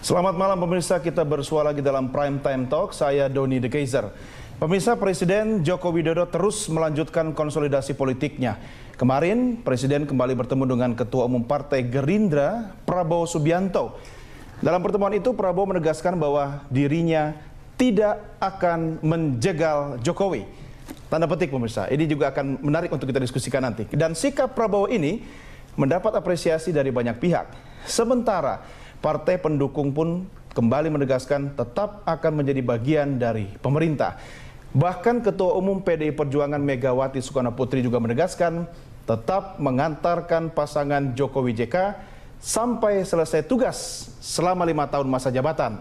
Selamat malam pemirsa, kita bersua lagi dalam Prime Time Talk. Saya Doni The Kaiser. Pemirsa, Presiden Joko Widodo terus melanjutkan konsolidasi politiknya. Kemarin Presiden kembali bertemu dengan Ketua Umum Partai Gerindra, Prabowo Subianto. Dalam pertemuan itu Prabowo menegaskan bahwa dirinya tidak akan menjegal Jokowi. Tanda petik pemirsa, ini juga akan menarik untuk kita diskusikan nanti. Dan sikap Prabowo ini mendapat apresiasi dari banyak pihak. Sementara partai pendukung pun kembali menegaskan tetap akan menjadi bagian dari pemerintah. Bahkan Ketua Umum PDI Perjuangan Megawati Soekarnoputri juga menegaskan tetap mengantarkan pasangan Jokowi JK sampai selesai tugas selama 5 tahun masa jabatan.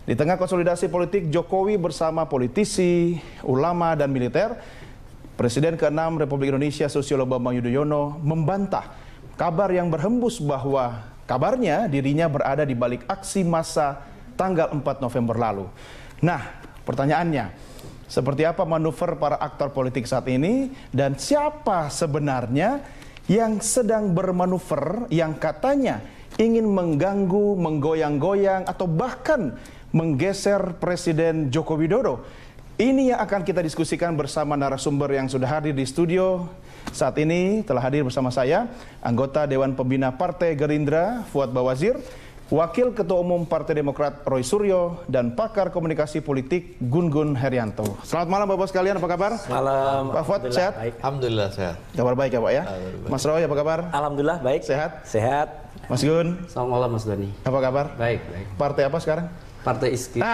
Di tengah konsolidasi politik Jokowi bersama politisi, ulama, dan militer, Presiden ke-6 Republik Indonesia Susilo Bambang Yudhoyono membantah kabar yang berhembus bahwa kabarnya dirinya berada di balik aksi massa tanggal 4 November lalu. Nah, pertanyaannya, seperti apa manuver para aktor politik saat ini dan siapa sebenarnya yang sedang bermanuver yang katanya ingin mengganggu, menggoyang-goyang atau bahkan menggeser Presiden Joko Widodo? Ini yang akan kita diskusikan bersama narasumber yang sudah hadir di studio. Saat ini telah hadir bersama saya, anggota Dewan Pembina Partai Gerindra, Fuad Bawazir, Wakil Ketua Umum Partai Demokrat, Roy Suryo, dan pakar komunikasi politik, Gun Gun Herianto. Selamat malam Bapak sekalian, apa kabar? Malam. Pak Fuad, sehat? Baik. Alhamdulillah sehat. Kabar baik ya Pak ya? Mas Roy, apa kabar? Alhamdulillah baik. Sehat? Sehat. Mas Gun? Selamat malam Mas Doni. Apa kabar? Baik, baik. Partai apa sekarang? Partai Iski.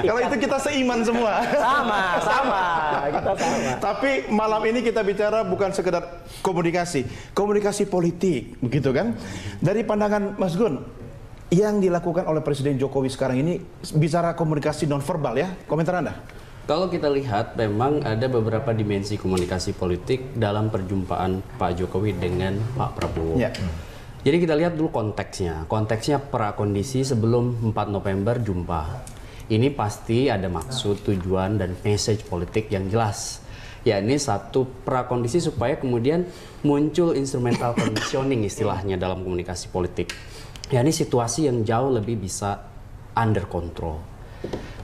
Kalau itu kita seiman semua. Sama. Kita sama. Tapi malam ini kita bicara bukan sekedar komunikasi politik, begitu kan? Dari pandangan Mas Gun, yang dilakukan oleh Presiden Jokowi sekarang ini bicara komunikasi nonverbal ya, komentar Anda? Kalau kita lihat memang ada beberapa dimensi komunikasi politik dalam perjumpaan Pak Jokowi dengan Pak Prabowo. Ya. Jadi kita lihat dulu konteksnya. Konteksnya prakondisi sebelum 4 November jumpa. Ini pasti ada maksud, tujuan, dan message politik yang jelas. Ya, ini satu prakondisi supaya kemudian muncul instrumental conditioning istilahnya dalam komunikasi politik. Ya, ini situasi yang jauh lebih bisa under control.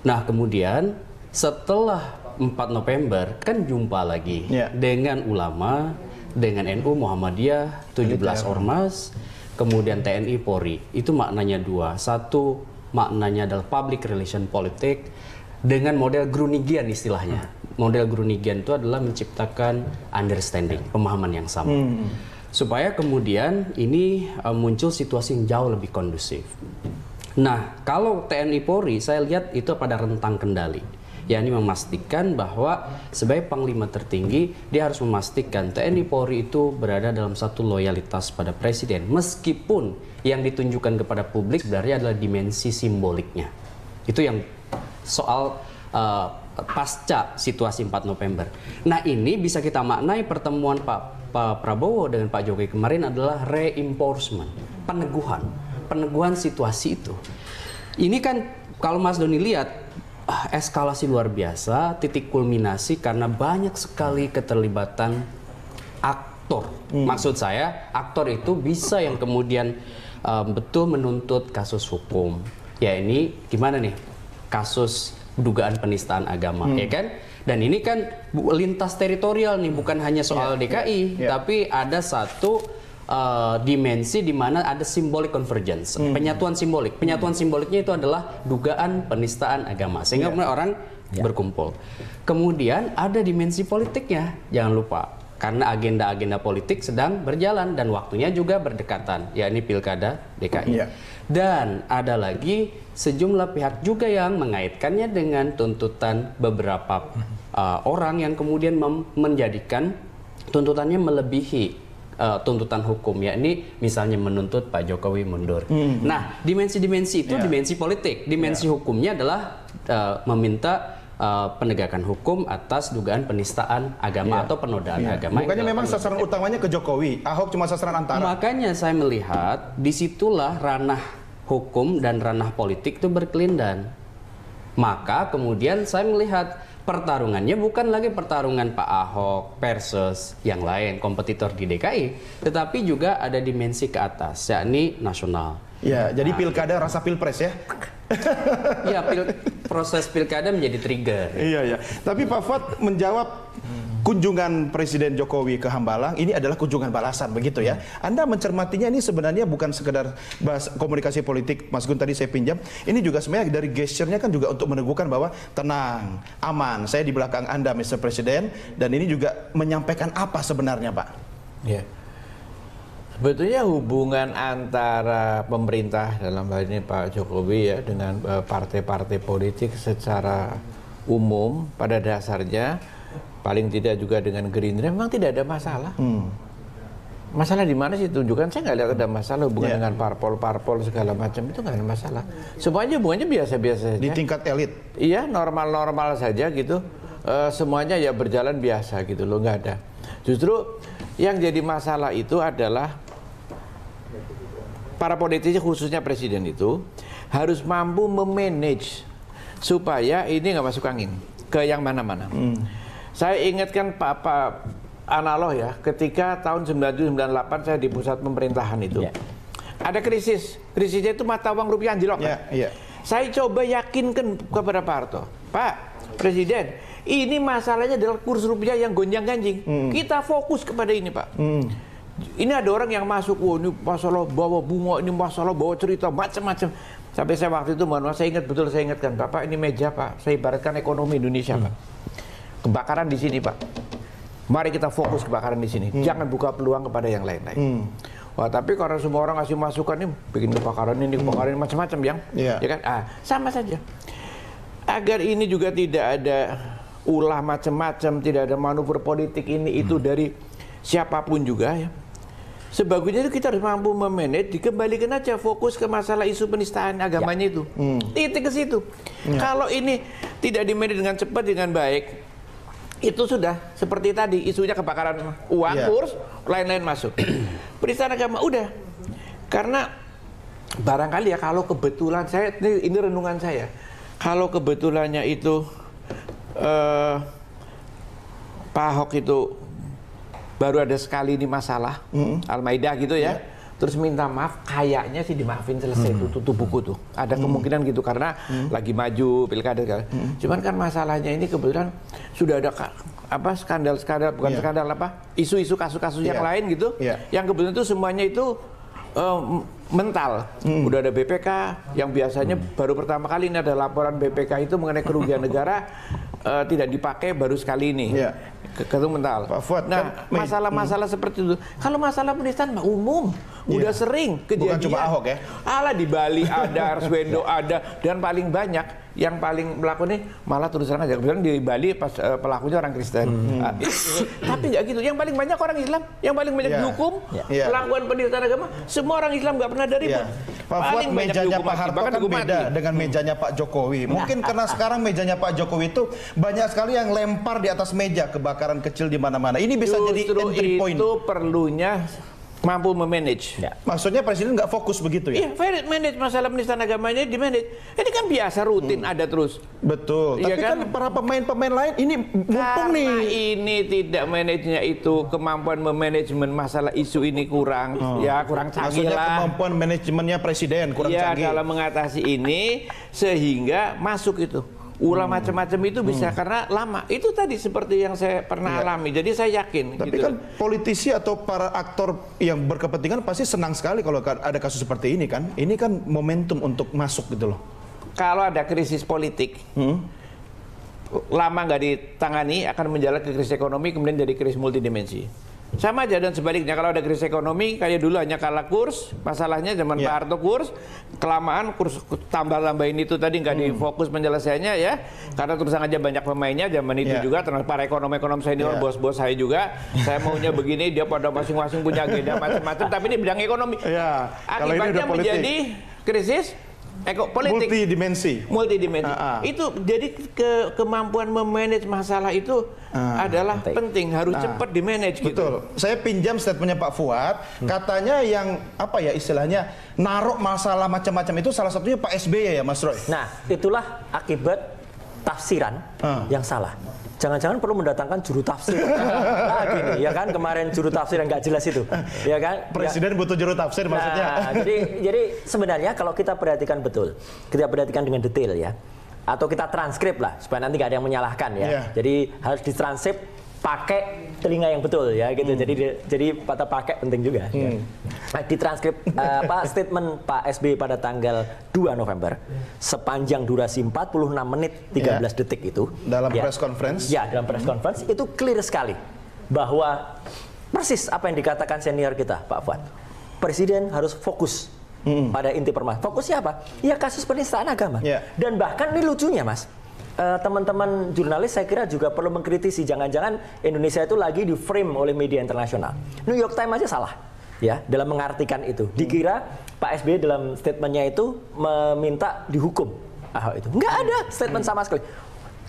Nah, kemudian setelah 4 November kan jumpa lagi dengan ulama, dengan NU, Muhammadiyah, 17 ormas, kemudian TNI, Polri. Itu maknanya dua. Satu, maknanya adalah public relation politik dengan model Gruningian istilahnya. Model Gruningian itu adalah menciptakan understanding, pemahaman yang sama. Supaya kemudian ini muncul situasi yang jauh lebih kondusif. Nah, kalau TNI, Polri, saya lihat itu pada rentang kendali. Yakni memastikan bahwa sebagai panglima tertinggi dia harus memastikan TNI Polri itu berada dalam satu loyalitas pada presiden meskipun yang ditunjukkan kepada publik sebenarnya adalah dimensi simboliknya. Itu yang soal pasca situasi 4 November. Nah, ini bisa kita maknai pertemuan Pak Prabowo dengan Pak Jokowi kemarin adalah reinforcement, peneguhan situasi itu. Ini kan kalau Mas Doni lihat eskalasi luar biasa, titik kulminasi karena banyak sekali keterlibatan aktor. Maksud saya, aktor itu bisa yang kemudian betul menuntut kasus hukum. Ya ini gimana nih? Kasus dugaan penistaan agama, ya kan? Dan ini kan lintas teritorial nih, bukan hanya soal DKI, tapi ada satu dimensi di mana ada symbolic convergence, penyatuan simbolik. Penyatuan simboliknya itu adalah dugaan penistaan agama, sehingga orang berkumpul. Kemudian ada dimensi politiknya, jangan lupa, karena agenda-agenda politik sedang berjalan dan waktunya juga berdekatan, yakni pilkada DKI. Dan ada lagi sejumlah pihak juga yang mengaitkannya dengan tuntutan beberapa orang yang kemudian menjadikan tuntutannya melebihi tuntutan hukum, yakni misalnya menuntut Pak Jokowi mundur. Nah, dimensi-dimensi itu dimensi politik. Dimensi hukumnya adalah meminta penegakan hukum atas dugaan penistaan agama atau penodaan agama. Bukannya memang sasaran utamanya ke Jokowi, Ahok cuma sasaran antara. Makanya saya melihat disitulah ranah hukum dan ranah politik itu berkelindan. Maka kemudian saya melihat pertarungannya bukan lagi pertarungan Pak Ahok versus yang lain kompetitor di DKI, tetapi juga ada dimensi ke atas, yakni nasional. Ya, jadi pilkada rasa pilpres ya. Ya, proses pilkada menjadi trigger. Iya, iya. Tapi Pak Fuad menjawab kunjungan Presiden Jokowi ke Hambalang ini adalah kunjungan balasan begitu ya. Anda mencermatinya ini sebenarnya bukan sekedar bahas komunikasi politik, Mas Gun tadi saya pinjam. Ini juga sebenarnya dari gesturnya kan juga untuk meneguhkan bahwa tenang, aman, saya di belakang Anda Mr. Presiden, dan ini juga menyampaikan apa sebenarnya Pak? Ya. Sebetulnya hubungan antara pemerintah dalam hal ini Pak Jokowi ya dengan partai-partai politik secara umum pada dasarnya paling tidak juga dengan Gerindra memang tidak ada masalah. Masalah di mana sih tunjukkan? Saya nggak lihat ada masalah hubungan dengan parpol segala macam, itu nggak ada masalah. Semuanya hubungannya biasa-biasa saja. Di tingkat elit? Iya, normal-normal saja gitu. Semuanya ya berjalan biasa gitu loh, nggak ada. Justru yang jadi masalah itu adalah para politisi khususnya presiden itu harus mampu memanage supaya ini nggak masuk angin ke yang mana-mana. Saya ingatkan Pak analog ya, ketika tahun 97-98 saya di pusat pemerintahan itu. Ada krisisnya itu mata uang rupiah anjlok. Saya coba yakinkan kepada Pak Harto, Pak Presiden, ini masalahnya adalah kurs rupiah yang gonjang-ganjing. Kita fokus kepada ini Pak. Ini ada orang yang masuk, oh ini masalah bawa bunga, ini masalah bawa cerita, macam-macam. Sampai saya waktu itu, mohon maaf, saya ingat betul, saya ingatkan, Bapak ini meja Pak, saya ibaratkan ekonomi Indonesia Pak. Kebakaran di sini Pak. Mari kita fokus kebakaran di sini. Jangan buka peluang kepada yang lain-lain. Wah, tapi karena semua orang ngasih masukan ini, bikin kebakaran ini macam-macam yang, ya kan? Sama saja. Agar ini juga tidak ada ulah macam-macam, tidak ada manuver politik ini itu dari siapapun juga ya. Sebagusnya itu kita harus mampu memanage, dikembalikan aja fokus ke masalah isu penistaan agamanya itu. Titik ke situ. Kalau ini tidak dimanage dengan cepat, dengan baik, itu sudah seperti tadi isunya kebakaran uang, kurs, lain-lain masuk. Penistaan agama udah. Karena barangkali ya kalau kebetulan saya, ini renungan saya, kalau kebetulannya itu Pak Ahok itu baru ada sekali ini masalah Al-Maidah gitu ya, terus minta maaf, kayaknya sih dimaafin selesai, tutup buku tuh. Ada kemungkinan gitu karena lagi maju pilkada. Cuman kan masalahnya ini kebetulan sudah ada apa skandal-skandal, bukan skandal apa, isu-isu kasus-kasus yang lain gitu, yang kebetulan itu semuanya itu mental. Udah ada BPK yang biasanya baru pertama kali ini ada laporan BPK itu mengenai kerugian negara tidak dipakai baru sekali ini. Ketua mental. Pak Fuad, nah, masalah-masalah seperti itu. Kalau masalah penistaan umum, udah sering kejadian. Bukan cuma Ahok ya? Alah di Bali ada, Arswendo ada, dan paling banyak yang paling melakukan ini malah terus terang aja. Kebetulan di Bali pas pelakunya orang Kristen. Tapi nggak gitu. Yang paling banyak orang Islam, yang paling banyak dihukum melakukan penistaan agama. Semua orang Islam nggak pernah ada ribut. Pak Fuad, mejanya Pak Harto kan beda dengan mejanya Pak Jokowi. Mungkin karena sekarang mejanya Pak Jokowi itu banyak sekali yang lempar di atas meja kebakaran kecil di mana-mana. Ini bisa jadi entry point. Itu perlunya mampu memanage. Maksudnya presiden nggak fokus begitu ya? Iya, manage masalah penistaan agamanya di manage. Ini kan biasa rutin ada terus. Betul. Tapi kan para pemain-pemain lain ini mumpung nih. Ini tidak manajenya itu kemampuan memanajemen masalah isu ini kurang, ya kurang canggih lah. Maksudnya kemampuan manajemennya presiden kurang canggih. Ya dalam mengatasi ini sehingga masuk itu. Ulah macam-macam itu bisa karena lama. Itu tadi seperti yang saya pernah alami. Jadi saya yakin. Tapi gitu. kan politisi atau para aktor yang berkepentingan pasti senang sekali kalau ada kasus seperti ini kan. Ini kan momentum untuk masuk gitu loh. Kalau ada krisis politik, lama nggak ditangani akan menjalar ke krisis ekonomi, kemudian jadi krisis multidimensi. Sama aja dan sebaliknya, kalau ada krisis ekonomi kayak dulu hanya kalah kurs, masalahnya zaman Pak Harto kurs, kelamaan kurs tambah-tambahin itu tadi nggak difokus penyelesaiannya ya, karena terus aja banyak pemainnya zaman itu juga, terus para ekonom senior, bos-bos saya juga, saya maunya begini, dia pada masing-masing punya agenda macam-macam, tapi ini bidang ekonomi. Akibatnya menjadi krisis politik multidimensi. Itu jadi kemampuan memanage masalah itu adalah penting, harus cepat dimanage. Betul. Gitu. Saya pinjam statementnya Pak Fuad, katanya yang apa ya istilahnya naruh masalah macam-macam itu salah satunya Pak SBY ya Mas Roy. Nah, itulah akibat tafsiran yang salah. Jangan-jangan perlu mendatangkan juru tafsir. Nah, gini, ya kan kemarin juru tafsir yang nggak jelas itu, ya kan? Presiden butuh juru tafsir maksudnya. Jadi sebenarnya kalau kita perhatikan betul, kita perhatikan dengan detail ya, atau kita transkrip lah supaya nanti nggak ada yang menyalahkan ya. Jadi harus ditranskrip pakai telinga yang betul ya gitu. Jadi kata pakai penting juga. Di transkrip statement Pak SBY pada tanggal 2 November sepanjang durasi 46 menit 13 detik itu dalam press conference. Ya, dalam press conference itu clear sekali bahwa persis apa yang dikatakan senior kita Pak Fuad. Presiden harus fokus pada inti permasalahan. Fokusnya apa? Ya kasus penistaan agama. Dan bahkan ini lucunya Mas. Teman-teman jurnalis saya kira juga perlu mengkritisi jangan-jangan Indonesia itu lagi di frame oleh media internasional. New York Times aja salah ya dalam mengartikan itu. Dikira Pak SBY dalam statementnya itu meminta dihukum Ahok itu. Nggak ada statement sama sekali.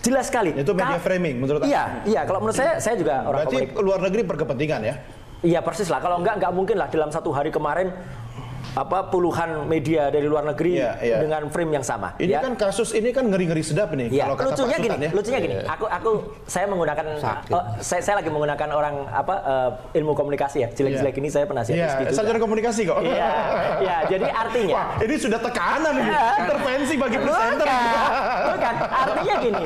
Jelas sekali. Itu media framing menurut Anda? Iya. Kalau menurut saya juga orang berarti luar negeri berkepentingan ya? Iya persis lah. Kalau nggak mungkin lah dalam satu hari kemarin puluhan media dari luar negeri dengan frame yang sama. Ini kan kasus ini kan ngeri-ngeri sedap nih. Kalau kata lucunya gini. Saya menggunakan saya lagi menggunakan orang ilmu komunikasi ya. Jelek-jelek ini saya penasihat juga. Sarjana komunikasi kok. Iya. Jadi artinya. Wah, ini sudah tekanan ini. Intervensi bagi presenter. Bukan. Artinya gini.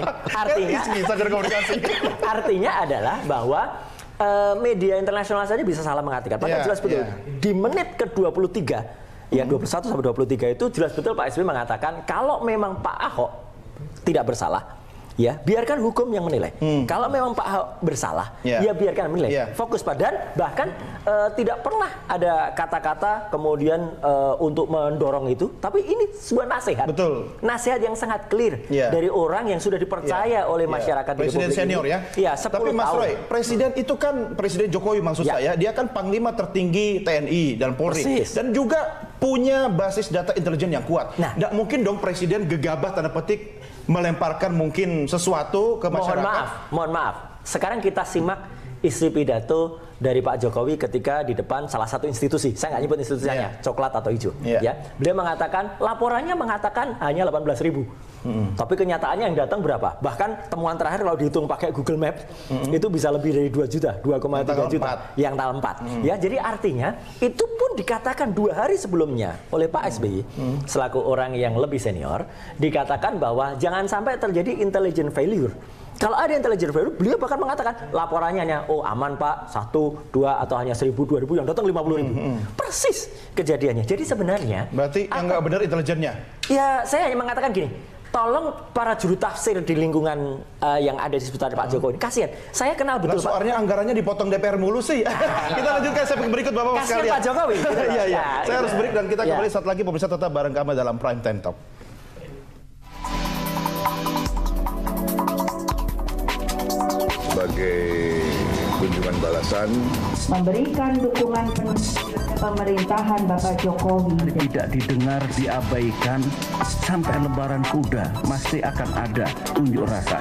Sarjana komunikasi. Artinya adalah bahwa media internasional saja bisa salah mengartikan. Padahal jelas betul. Di menit ke-23, ya 21 sampai 23 itu jelas betul Pak SBY mengatakan kalau memang Pak Ahok tidak bersalah, ya biarkan hukum yang menilai. Kalau memang Pak Ahok bersalah, ya biarkan menilai. Fokus pada bahkan tidak pernah ada kata-kata kemudian untuk mendorong itu, tapi ini sebuah nasihat. Betul. Nasihat yang sangat clear dari orang yang sudah dipercaya oleh masyarakat di Presiden senior ini. ya. Tapi Mas Roy, presiden itu kan Presiden Jokowi maksud saya, dia kan panglima tertinggi TNI dan Polri dan juga punya basis data intelijen yang kuat. Nggak mungkin dong presiden gegabah tanda petik melemparkan mungkin sesuatu ke masyarakat. Mohon maaf. Sekarang kita simak isi pidato dari Pak Jokowi ketika di depan salah satu institusi. Saya nggak nyebut institusinya, coklat atau hijau. Ya, beliau mengatakan laporannya mengatakan hanya 18.000. Tapi kenyataannya yang datang berapa? Bahkan temuan terakhir kalau dihitung pakai Google Maps itu bisa lebih dari 2 juta, 2,3 juta yang tanggal 4. Ya, jadi artinya itu pun dikatakan 2 hari sebelumnya oleh Pak SBY selaku orang yang lebih senior, dikatakan bahwa jangan sampai terjadi intelligent failure. Kalau ada intelligent failure, beliau bahkan mengatakan laporannya hanya aman Pak 1, 2 atau hanya 1.000, 2.000 yang datang 50.000. Persis kejadiannya. Jadi sebenarnya berarti yang nggak benar intelijennya. Ya, saya hanya mengatakan gini. Tolong para juru tafsir di lingkungan yang ada di sekitar Pak Jokowi. Kasihan. Saya kenal betul Pak. Soalnya anggarannya dipotong DPR mulu sih. Kita lanjutkan segmen berikut Bapak sekalian. Kasihan Pak Jokowi. Iya. Saya harus break dan kita kembali saat lagi pemirsa tetap bareng kami dalam Prime Time Talk. Sebagai kunjungan balasan memberikan dukungan penuh pemerintahan Bapak Jokowi. Tidak didengar, diabaikan, sampai lebaran kuda masih akan ada unjuk rasa.